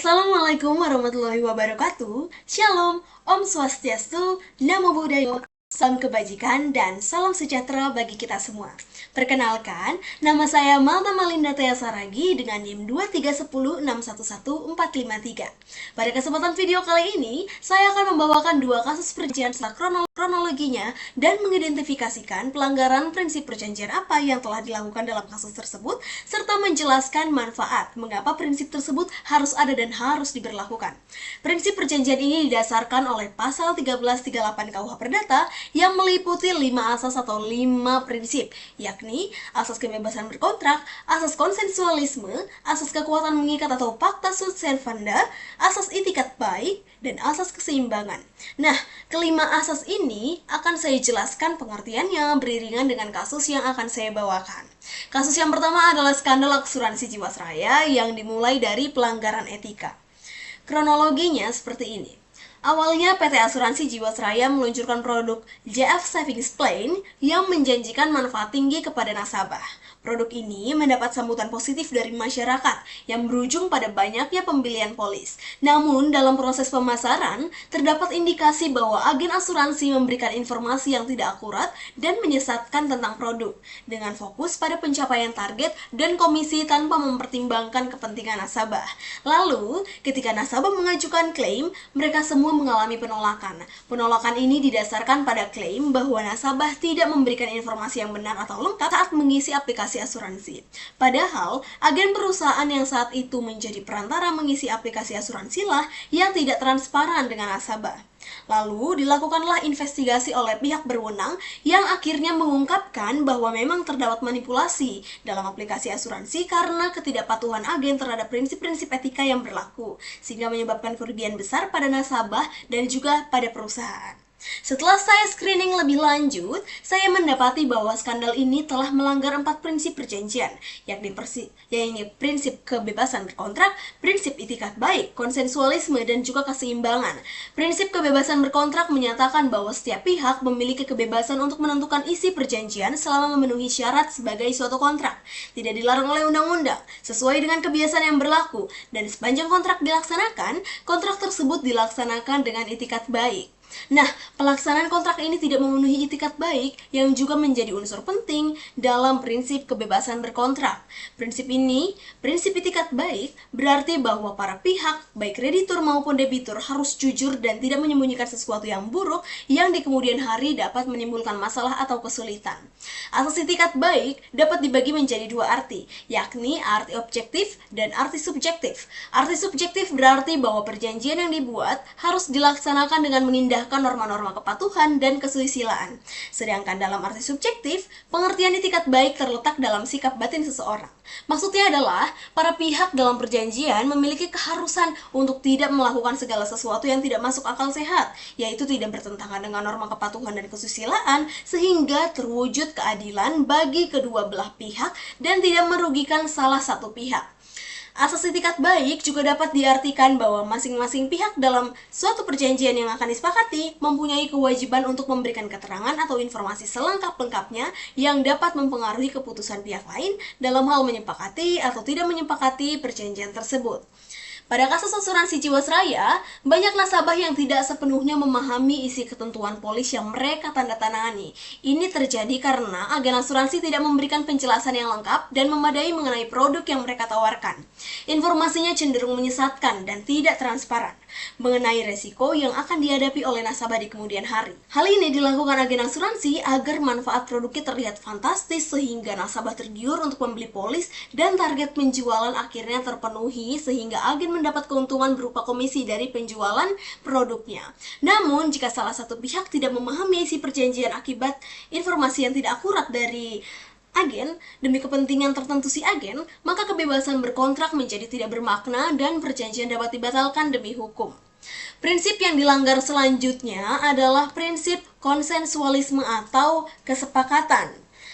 Assalamualaikum warahmatullahi wabarakatuh. Shalom, Om Swastiastu, Namo Buddhaya, salam kebajikan dan salam sejahtera bagi kita semua. Perkenalkan, nama saya Malta Malinda Tea Saragi dengan NIM 23106114453. Pada kesempatan video kali ini, saya akan membawakan dua kasus perjanjian setelah kronologinya dan mengidentifikasikan pelanggaran prinsip perjanjian apa yang telah dilakukan dalam kasus tersebut, serta menjelaskan manfaat mengapa prinsip tersebut harus ada dan harus diberlakukan. Prinsip perjanjian ini didasarkan oleh pasal 1338 KUH Perdata yang meliputi 5 asas atau 5 prinsip, yakni asas kebebasan berkontrak, asas konsensualisme, asas kekuatan mengikat atau fakta sunt servanda, asas itikat baik, dan asas keseimbangan. Nah, kelima asas ini akan saya jelaskan pengertiannya beriringan dengan kasus yang akan saya bawakan. Kasus yang pertama adalah skandal asuransi Jiwasraya yang dimulai dari pelanggaran etika. Kronologinya seperti ini. Awalnya PT Asuransi Jiwasraya meluncurkan produk JF Savings Plan yang menjanjikan manfaat tinggi kepada nasabah. Produk ini mendapat sambutan positif dari masyarakat yang berujung pada banyaknya pembelian polis. Namun, dalam proses pemasaran, terdapat indikasi bahwa agen asuransi memberikan informasi yang tidak akurat dan menyesatkan tentang produk, dengan fokus pada pencapaian target dan komisi tanpa mempertimbangkan kepentingan nasabah. Lalu, ketika nasabah mengajukan klaim, mereka semua mengalami penolakan. Penolakan ini didasarkan pada klaim bahwa nasabah tidak memberikan informasi yang benar atau lengkap saat mengisi aplikasi asuransi. Padahal, agen perusahaan yang saat itu menjadi perantara mengisi aplikasi asuransi lah yang tidak transparan dengan nasabah. Lalu, dilakukanlah investigasi oleh pihak berwenang yang akhirnya mengungkapkan bahwa memang terdapat manipulasi dalam aplikasi asuransi karena ketidakpatuhan agen terhadap prinsip-prinsip etika yang berlaku, sehingga menyebabkan kerugian besar pada nasabah dan juga pada perusahaan. Setelah saya screening lebih lanjut, saya mendapati bahwa skandal ini telah melanggar 4 prinsip perjanjian, yakni prinsip kebebasan berkontrak, prinsip itikat baik, konsensualisme, dan juga keseimbangan. Prinsip kebebasan berkontrak menyatakan bahwa setiap pihak memiliki kebebasan untuk menentukan isi perjanjian selama memenuhi syarat sebagai suatu kontrak, tidak dilarang oleh undang-undang, sesuai dengan kebiasaan yang berlaku, dan sepanjang kontrak dilaksanakan, kontrak tersebut dilaksanakan dengan itikat baik. Nah, pelaksanaan kontrak ini tidak memenuhi itikat baik yang juga menjadi unsur penting dalam prinsip kebebasan berkontrak. Prinsip itikat baik, berarti bahwa para pihak, baik kreditur maupun debitur harus jujur dan tidak menyembunyikan sesuatu yang buruk yang di kemudian hari dapat menimbulkan masalah atau kesulitan. Asas itikat baik dapat dibagi menjadi 2 arti, yakni arti objektif dan arti subjektif. Arti subjektif berarti bahwa perjanjian yang dibuat harus dilaksanakan dengan mengindahkan norma-norma kepatuhan dan kesusilaan. Sedangkan dalam arti subjektif, pengertian itikat baik terletak dalam sikap batin seseorang. Maksudnya adalah, para pihak dalam perjanjian memiliki keharusan untuk tidak melakukan segala sesuatu yang tidak masuk akal sehat, yaitu tidak bertentangan dengan norma kepatuhan dan kesusilaan, sehingga terwujud keadilan bagi kedua belah pihak dan tidak merugikan salah satu pihak. Asas itikat baik juga dapat diartikan bahwa masing-masing pihak dalam suatu perjanjian yang akan disepakati mempunyai kewajiban untuk memberikan keterangan atau informasi selengkap-lengkapnya yang dapat mempengaruhi keputusan pihak lain dalam hal menyepakati atau tidak menyepakati perjanjian tersebut. Pada kasus asuransi Jiwasraya, banyak nasabah yang tidak sepenuhnya memahami isi ketentuan polis yang mereka tanda tangani. Ini terjadi karena agen asuransi tidak memberikan penjelasan yang lengkap dan memadai mengenai produk yang mereka tawarkan. Informasinya cenderung menyesatkan dan tidak transparan mengenai resiko yang akan dihadapi oleh nasabah di kemudian hari. Hal ini dilakukan agen asuransi agar manfaat produknya terlihat fantastis sehingga nasabah tergiur untuk membeli polis dan target penjualan akhirnya terpenuhi sehingga agen mendapat keuntungan berupa komisi dari penjualan produknya. Namun, jika salah satu pihak tidak memahami isi perjanjian akibat informasi yang tidak akurat dari agen demi kepentingan tertentu si agen, maka kebebasan berkontrak menjadi tidak bermakna dan perjanjian dapat dibatalkan demi hukum. Prinsip yang dilanggar selanjutnya adalah prinsip konsensualisme atau kesepakatan.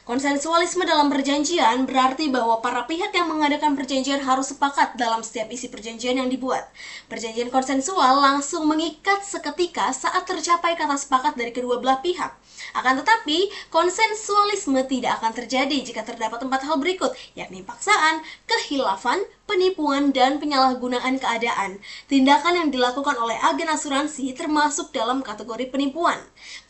Konsensualisme dalam perjanjian berarti bahwa para pihak yang mengadakan perjanjian harus sepakat dalam setiap isi perjanjian yang dibuat. Perjanjian konsensual langsung mengikat seketika saat tercapai kata sepakat dari kedua belah pihak. Akan tetapi, konsensualisme tidak akan terjadi jika terdapat 4 hal berikut, yakni paksaan, kehilafan, penipuan, dan penyalahgunaan keadaan. Tindakan yang dilakukan oleh agen asuransi termasuk dalam kategori penipuan.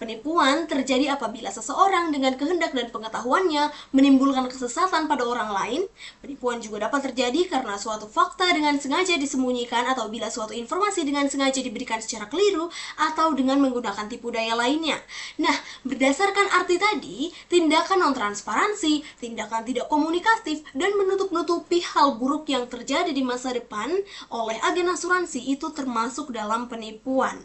Penipuan terjadi apabila seseorang dengan kehendak dan pengetahuannya menimbulkan kesesatan pada orang lain. Penipuan juga dapat terjadi karena suatu fakta dengan sengaja disembunyikan atau bila suatu informasi dengan sengaja diberikan secara keliru atau dengan menggunakan tipu daya lainnya. Nah, berdasarkan arti tadi, tindakan non-transparansi, tindakan tidak komunikatif, dan menutup-nutupi hal buruk yang terjadi di masa depan oleh agen asuransi itu termasuk dalam penipuan.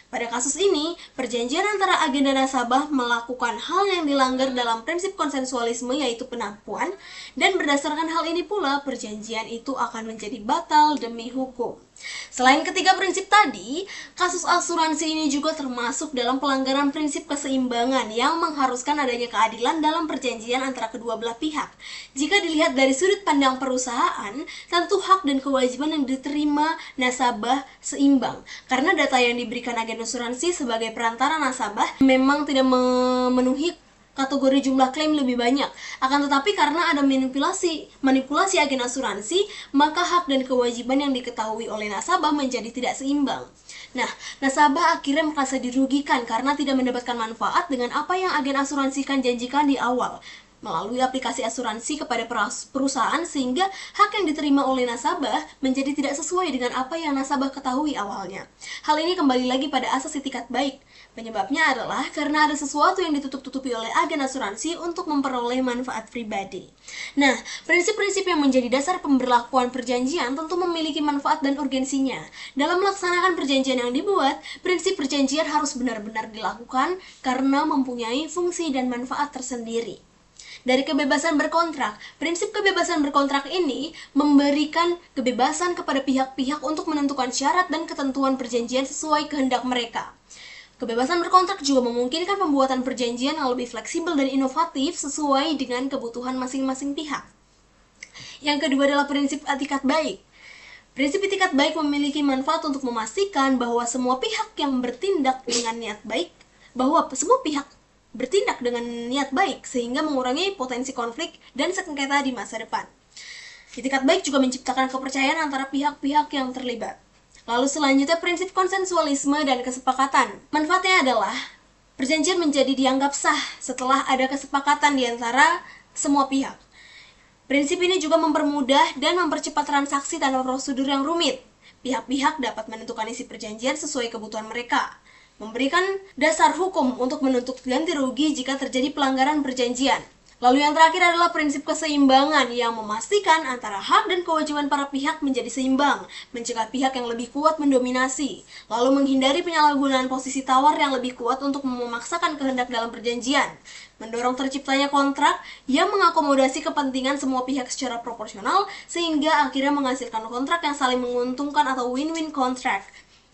Pada kasus ini, perjanjian antara agen dan nasabah melakukan hal yang dilanggar dalam prinsip konsensualisme yaitu penipuan, dan berdasarkan hal ini pula perjanjian itu akan menjadi batal demi hukum. Selain ketiga prinsip tadi, kasus asuransi ini juga termasuk dalam pelanggaran prinsip keseimbangan yang mengharuskan adanya keadilan dalam perjanjian antara kedua belah pihak. Jika dilihat dari sudut pandang perusahaan, tentu hak dan kewajiban yang diterima nasabah seimbang. Karena data yang diberikan agen asuransi sebagai perantara nasabah memang tidak memenuhi kategori jumlah klaim lebih banyak. Akan tetapi karena ada manipulasi agen asuransi, maka hak dan kewajiban yang diketahui oleh nasabah menjadi tidak seimbang. Nah, nasabah akhirnya merasa dirugikan karena tidak mendapatkan manfaat dengan apa yang agen asuransikan janjikan di awal melalui aplikasi asuransi kepada perusahaan, sehingga hak yang diterima oleh nasabah menjadi tidak sesuai dengan apa yang nasabah ketahui awalnya. Hal ini kembali lagi pada asas itikat baik. Penyebabnya adalah karena ada sesuatu yang ditutup-tutupi oleh agen asuransi untuk memperoleh manfaat pribadi. Nah, prinsip-prinsip yang menjadi dasar pemberlakuan perjanjian tentu memiliki manfaat dan urgensinya. Dalam melaksanakan perjanjian yang dibuat, prinsip perjanjian harus benar-benar dilakukan karena mempunyai fungsi dan manfaat tersendiri. Dari kebebasan berkontrak, prinsip kebebasan berkontrak ini memberikan kebebasan kepada pihak-pihak untuk menentukan syarat dan ketentuan perjanjian sesuai kehendak mereka. Kebebasan berkontrak juga memungkinkan pembuatan perjanjian yang lebih fleksibel dan inovatif sesuai dengan kebutuhan masing-masing pihak. Yang kedua adalah prinsip etikat baik. Prinsip etikat baik memiliki manfaat untuk memastikan bahwa semua pihak yang bertindak dengan niat baik, sehingga mengurangi potensi konflik dan sengketa di masa depan. Etikat baik juga menciptakan kepercayaan antara pihak-pihak yang terlibat. Lalu selanjutnya prinsip konsensualisme dan kesepakatan. Manfaatnya adalah perjanjian menjadi dianggap sah setelah ada kesepakatan di antara semua pihak. Prinsip ini juga mempermudah dan mempercepat transaksi tanpa prosedur yang rumit. Pihak-pihak dapat menentukan isi perjanjian sesuai kebutuhan mereka, memberikan dasar hukum untuk menuntut ganti rugi jika terjadi pelanggaran perjanjian. Lalu yang terakhir adalah prinsip keseimbangan yang memastikan antara hak dan kewajiban para pihak menjadi seimbang, mencegah pihak yang lebih kuat mendominasi, lalu menghindari penyalahgunaan posisi tawar yang lebih kuat untuk memaksakan kehendak dalam perjanjian, mendorong terciptanya kontrak yang mengakomodasi kepentingan semua pihak secara proporsional, sehingga akhirnya menghasilkan kontrak yang saling menguntungkan atau win-win contract.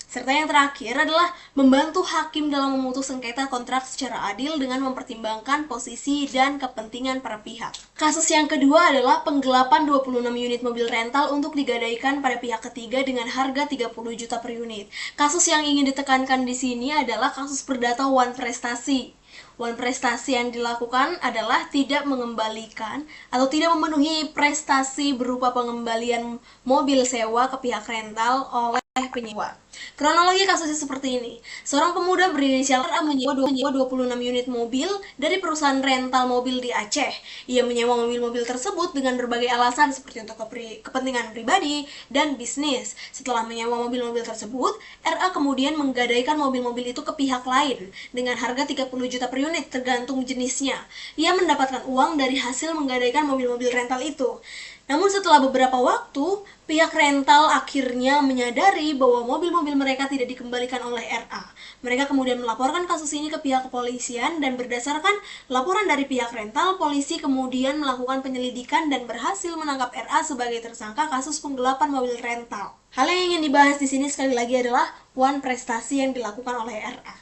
Serta yang terakhir adalah membantu hakim dalam memutus sengketa kontrak secara adil dengan mempertimbangkan posisi dan kepentingan para pihak. Kasus yang kedua adalah penggelapan 26 unit mobil rental untuk digadaikan pada pihak ketiga dengan harga 30 juta per unit. Kasus yang ingin ditekankan di sini adalah kasus perdata One Prestasi. One Prestasi yang dilakukan adalah tidak mengembalikan atau tidak memenuhi prestasi berupa pengembalian mobil sewa ke pihak rental oleh penyewa. Kronologi kasusnya seperti ini. Seorang pemuda berinisial A menyewa 26 unit mobil dari perusahaan rental mobil di Aceh. Ia menyewa mobil-mobil tersebut dengan berbagai alasan seperti untuk kepentingan pribadi dan bisnis. Setelah menyewa mobil-mobil tersebut, RA kemudian menggadaikan mobil-mobil itu ke pihak lain dengan harga 30 juta per unit tergantung jenisnya. Ia mendapatkan uang dari hasil menggadaikan mobil-mobil rental itu. Namun setelah beberapa waktu, pihak rental akhirnya menyadari bahwa mobil-mobil mereka tidak dikembalikan oleh RA. Mereka kemudian melaporkan kasus ini ke pihak kepolisian dan berdasarkan laporan dari pihak rental, polisi kemudian melakukan penyelidikan dan berhasil menangkap RA sebagai tersangka kasus penggelapan mobil rental. Hal yang ingin dibahas di sini sekali lagi adalah One Prestasi yang dilakukan oleh RA.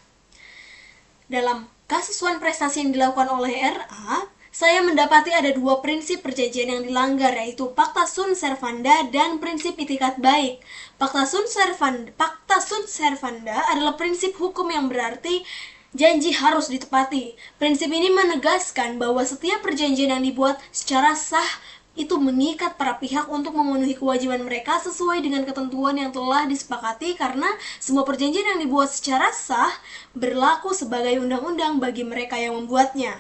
Dalam kasus One Prestasi yang dilakukan oleh RA, saya mendapati ada dua prinsip perjanjian yang dilanggar, yaitu Pacta Sunt Servanda dan prinsip itikat baik. Pacta Sunt Servanda adalah prinsip hukum yang berarti janji harus ditepati. Prinsip ini menegaskan bahwa setiap perjanjian yang dibuat secara sah itu mengikat para pihak untuk memenuhi kewajiban mereka sesuai dengan ketentuan yang telah disepakati, karena semua perjanjian yang dibuat secara sah berlaku sebagai undang-undang bagi mereka yang membuatnya.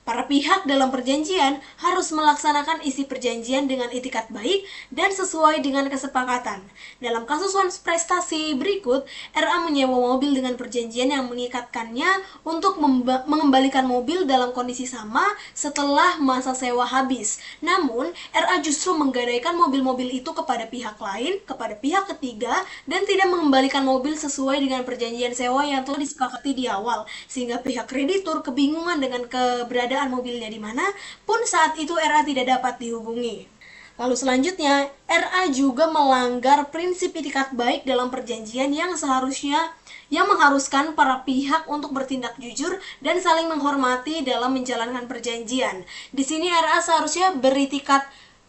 Para pihak dalam perjanjian harus melaksanakan isi perjanjian dengan itikat baik dan sesuai dengan kesepakatan. Dalam kasus prestasi berikut, RA menyewa mobil dengan perjanjian yang mengikatkannya untuk mengembalikan mobil dalam kondisi sama setelah masa sewa habis. Namun, RA justru menggadaikan mobil-mobil itu kepada pihak lain, kepada pihak ketiga, dan tidak mengembalikan mobil sesuai dengan perjanjian sewa yang telah disepakati di awal, sehingga pihak kreditur kebingungan dengan keberadaan mobilnya di mana pun saat itu RA tidak dapat dihubungi. Lalu selanjutnya, RA juga melanggar prinsip itikat baik dalam perjanjian yang mengharuskan para pihak untuk bertindak jujur dan saling menghormati dalam menjalankan perjanjian. Di sini RA seharusnya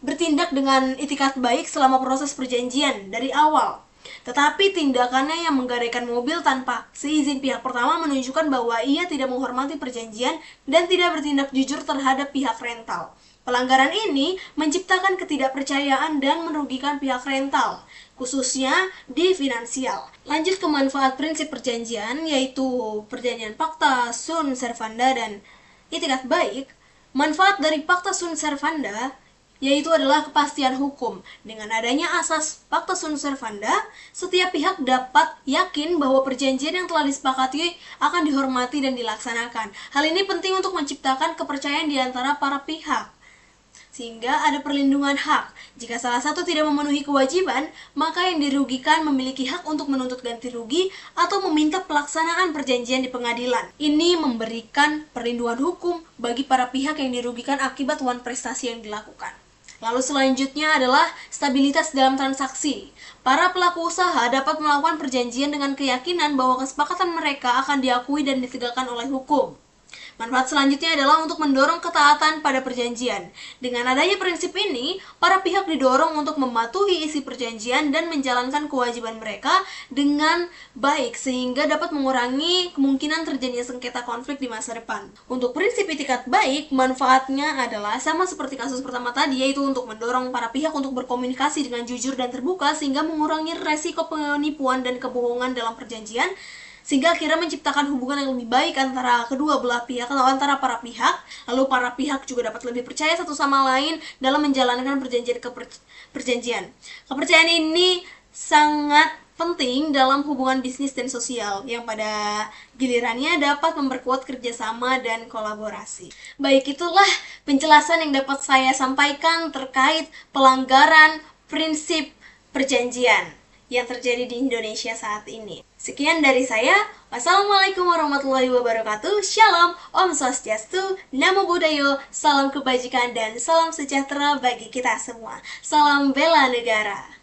bertindak dengan itikat baik selama proses perjanjian dari awal. Tetapi tindakannya yang menggadaikan mobil tanpa seizin pihak pertama menunjukkan bahwa ia tidak menghormati perjanjian dan tidak bertindak jujur terhadap pihak rental. Pelanggaran ini menciptakan ketidakpercayaan dan merugikan pihak rental, khususnya di finansial. Lanjut ke manfaat prinsip perjanjian, yaitu perjanjian Pacta Sunt Servanda dan itikat baik. Manfaat dari Pacta Sunt Servanda yaitu adalah kepastian hukum. Dengan adanya asas Pacta Sunt Servanda, setiap pihak dapat yakin bahwa perjanjian yang telah disepakati akan dihormati dan dilaksanakan. Hal ini penting untuk menciptakan kepercayaan di antara para pihak, sehingga ada perlindungan hak. Jika salah satu tidak memenuhi kewajiban, maka yang dirugikan memiliki hak untuk menuntut ganti rugi atau meminta pelaksanaan perjanjian di pengadilan. Ini memberikan perlindungan hukum bagi para pihak yang dirugikan akibat prestasi yang dilakukan. Lalu selanjutnya adalah stabilitas dalam transaksi. Para pelaku usaha dapat melakukan perjanjian dengan keyakinan bahwa kesepakatan mereka akan diakui dan ditegakkan oleh hukum. Manfaat selanjutnya adalah untuk mendorong ketaatan pada perjanjian. Dengan adanya prinsip ini, para pihak didorong untuk mematuhi isi perjanjian dan menjalankan kewajiban mereka dengan baik, sehingga dapat mengurangi kemungkinan terjadinya sengketa konflik di masa depan. Untuk prinsip itikat baik, manfaatnya adalah sama seperti kasus pertama tadi, yaitu untuk mendorong para pihak untuk berkomunikasi dengan jujur dan terbuka, sehingga mengurangi resiko penipuan dan kebohongan dalam perjanjian, sehingga akhirnya menciptakan hubungan yang lebih baik antara kedua belah pihak atau antara para pihak. Lalu para pihak juga dapat lebih percaya satu sama lain dalam menjalankan perjanjian. Kepercayaan ini sangat penting dalam hubungan bisnis dan sosial yang pada gilirannya dapat memperkuat kerjasama dan kolaborasi. Baik, itulah penjelasan yang dapat saya sampaikan terkait pelanggaran prinsip perjanjian yang terjadi di Indonesia saat ini. Sekian dari saya. Wassalamualaikum warahmatullahi wabarakatuh. Shalom, Om Swastiastu, Namo Buddhaya, salam kebajikan dan salam sejahtera bagi kita semua. Salam bela negara.